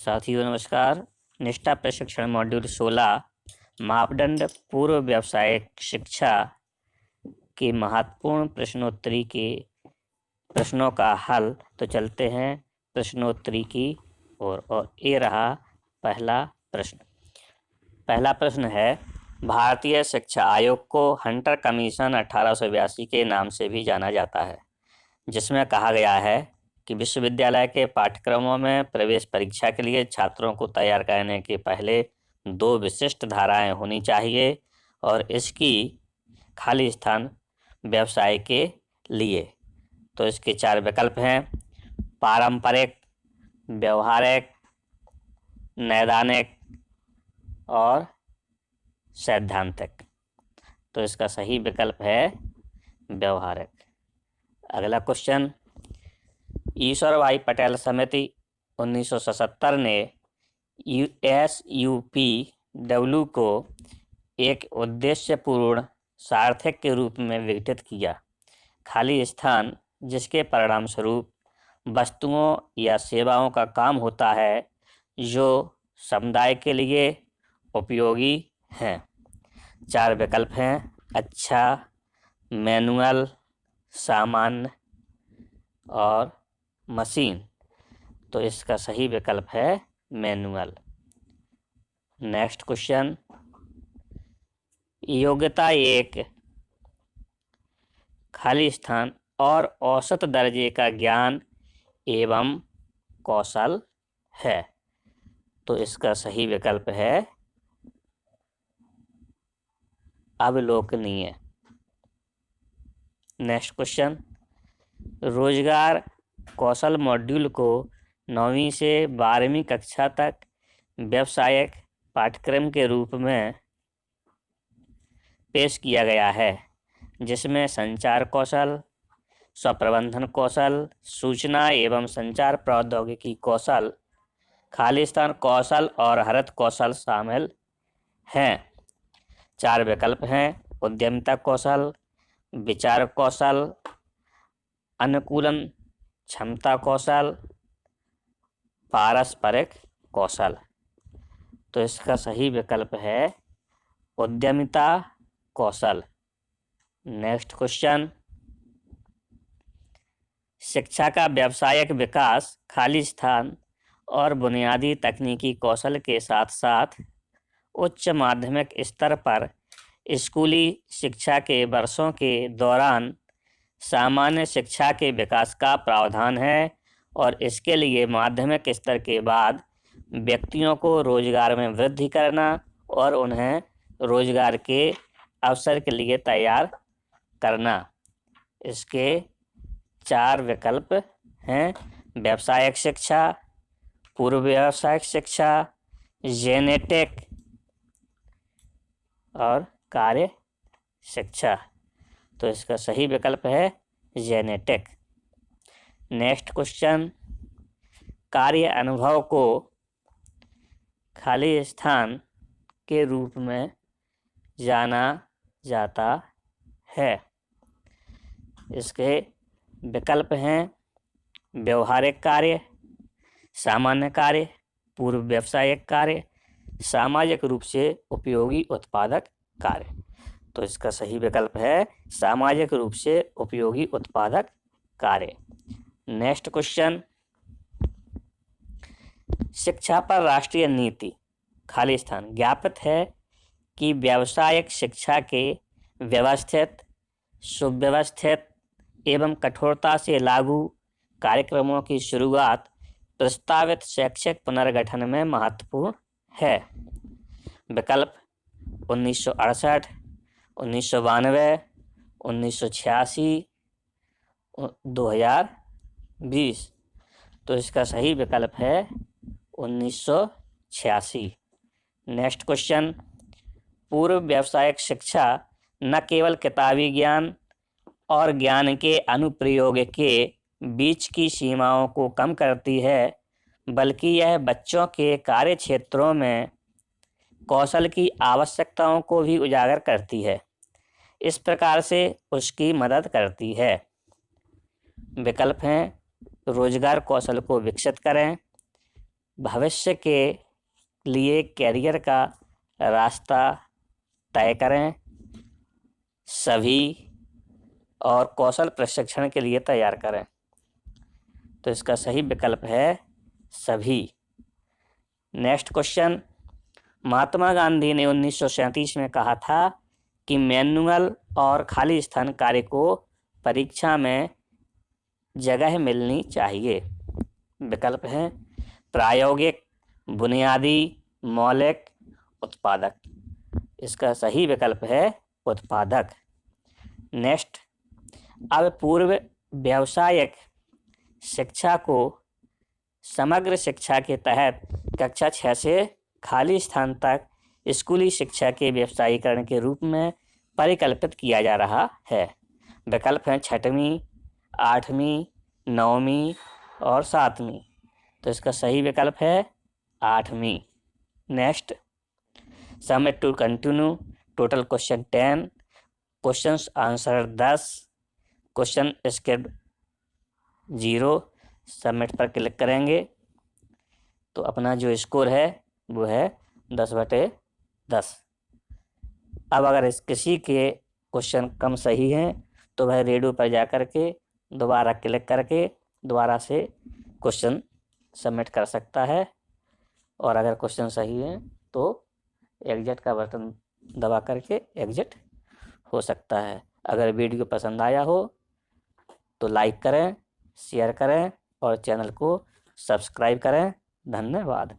साथियों नमस्कार। निष्ठा प्रशिक्षण मॉड्यूल 16 मापदंड पूर्व व्यावसायिक शिक्षा के महत्वपूर्ण प्रश्नोत्तरी के प्रश्नों का हल। तो चलते हैं प्रश्नोत्तरी की ओर। और ये रहा पहला प्रश्न। पहला प्रश्न है, भारतीय शिक्षा आयोग को हंटर कमीशन 1882 के नाम से भी जाना जाता है, जिसमें कहा गया है कि विश्वविद्यालय के पाठ्यक्रमों में प्रवेश परीक्षा के लिए छात्रों को तैयार करने के पहले 2 विशिष्ट धाराएं होनी चाहिए और इसकी खाली स्थान व्यवसाय के लिए। तो इसके 4 विकल्प हैं: पारंपरिक, व्यवहारिक, नैदानिक और सैद्धांतिक। तो इसका सही विकल्प है व्यवहारिक। अगला क्वेश्चन, ईश्वर भाई पटेल समिति 1977 ने SUPW को एक उद्देश्यपूर्ण सार्थक के रूप में विघटित किया। खाली स्थान जिसके परिणाम स्वरूप वस्तुओं या सेवाओं का काम होता है जो समुदाय के लिए उपयोगी हैं। 4 विकल्प हैं: अच्छा, मैनुअल, सामान्य और मशीन। तो इसका सही विकल्प है मैनुअल। नेक्स्ट क्वेश्चन, योग्यता एक खाली स्थान और औसत दर्जे का ज्ञान एवं कौशल है। तो इसका सही विकल्प है अवलोकनीय। नेक्स्ट क्वेश्चन, रोजगार कौशल मॉड्यूल को 9वीं से 12वीं कक्षा तक व्यावसायिक पाठ्यक्रम के रूप में पेश किया गया है, जिसमें संचार कौशल, स्वप्रबंधन कौशल, सूचना एवं संचार प्रौद्योगिकी कौशल, खाली स्थान कौशल और हरित कौशल शामिल हैं। 4 विकल्प हैं: उद्यमिता कौशल, विचार कौशल, अनुकूलन क्षमता कौशल, पारस्परिक कौशल। तो इसका सही विकल्प है उद्यमिता कौशल। नेक्स्ट क्वेश्चन, शिक्षा का व्यावसायिक विकास खाली स्थान और बुनियादी तकनीकी कौशल के साथ साथ उच्च माध्यमिक स्तर पर स्कूली शिक्षा के वर्षों के दौरान सामान्य शिक्षा के विकास का प्रावधान है और इसके लिए माध्यमिक स्तर के बाद व्यक्तियों को रोजगार में वृद्धि करना और उन्हें रोजगार के अवसर के लिए तैयार करना। इसके 4 विकल्प हैं: व्यावसायिक शिक्षा, पूर्व व्यावसायिक शिक्षा, जेनेटिक और कार्य शिक्षा। तो इसका सही विकल्प है जेनेटिक। नेक्स्ट क्वेश्चन, कार्य अनुभव को खाली स्थान के रूप में जाना जाता है। इसके विकल्प हैं: व्यवहारिक कार्य, सामान्य कार्य, पूर्व व्यावसायिक कार्य, सामाजिक रूप से उपयोगी उत्पादक कार्य। तो इसका सही विकल्प है सामाजिक रूप से उपयोगी उत्पादक कार्य। नेक्स्ट क्वेश्चन, शिक्षा पर राष्ट्रीय नीति खाली स्थान ज्ञापित है कि व्यावसायिक शिक्षा के व्यवस्थित, सुव्यवस्थित एवं कठोरता से लागू कार्यक्रमों की शुरुआत प्रस्तावित शैक्षिक पुनर्गठन में महत्वपूर्ण है। विकल्प 1968, 1992, 1986, 2020। तो इसका सही विकल्प है 1986। नेक्स्ट क्वेश्चन, पूर्व व्यावसायिक शिक्षा न केवल किताबी ज्ञान और ज्ञान के अनुप्रयोग के बीच की सीमाओं को कम करती है, बल्कि यह बच्चों के कार्य क्षेत्रों में कौशल की आवश्यकताओं को भी उजागर करती है। इस प्रकार से उसकी मदद करती है। विकल्प हैं: रोजगार कौशल को विकसित करें, भविष्य के लिए कैरियर का रास्ता तय करें। सभी और कौशल प्रशिक्षण के लिए तैयार करें। तो इसका सही विकल्प है सभी। नेक्स्ट क्वेश्चन, महात्मा गांधी ने 1937 में कहा था कि मैनुअल और खाली स्थान कार्य को परीक्षा में जगह मिलनी चाहिए। विकल्प है प्रायोगिक, बुनियादी, मौलिक, उत्पादक। इसका सही विकल्प है उत्पादक। नेक्स्ट, अब पूर्व व्यावसायिक शिक्षा को समग्र शिक्षा के तहत कक्षा 6 से खाली स्थान तक स्कूली शिक्षा के व्यावसायीकरण के रूप में परिकल्पित किया जा रहा है। विकल्प हैं 6वीं, 8वीं, 9वीं और 7वीं। तो इसका सही विकल्प है 8वीं। Next, submit to continue. Total question 10, questions answer 10, question skip 0। Submit पर क्लिक करेंगे तो अपना जो स्कोर है वो है 10/10। अब अगर किसी के क्वेश्चन कम सही हैं तो वह रेडियो पर जा कर के दोबारा क्लिक करके दोबारा से क्वेश्चन सबमिट कर सकता है। और अगर क्वेश्चन सही है तो एग्जिट का बटन दबा करके एग्जिट हो सकता है। अगर वीडियो पसंद आया हो तो लाइक करें, शेयर करें और चैनल को सब्सक्राइब करें। धन्यवाद।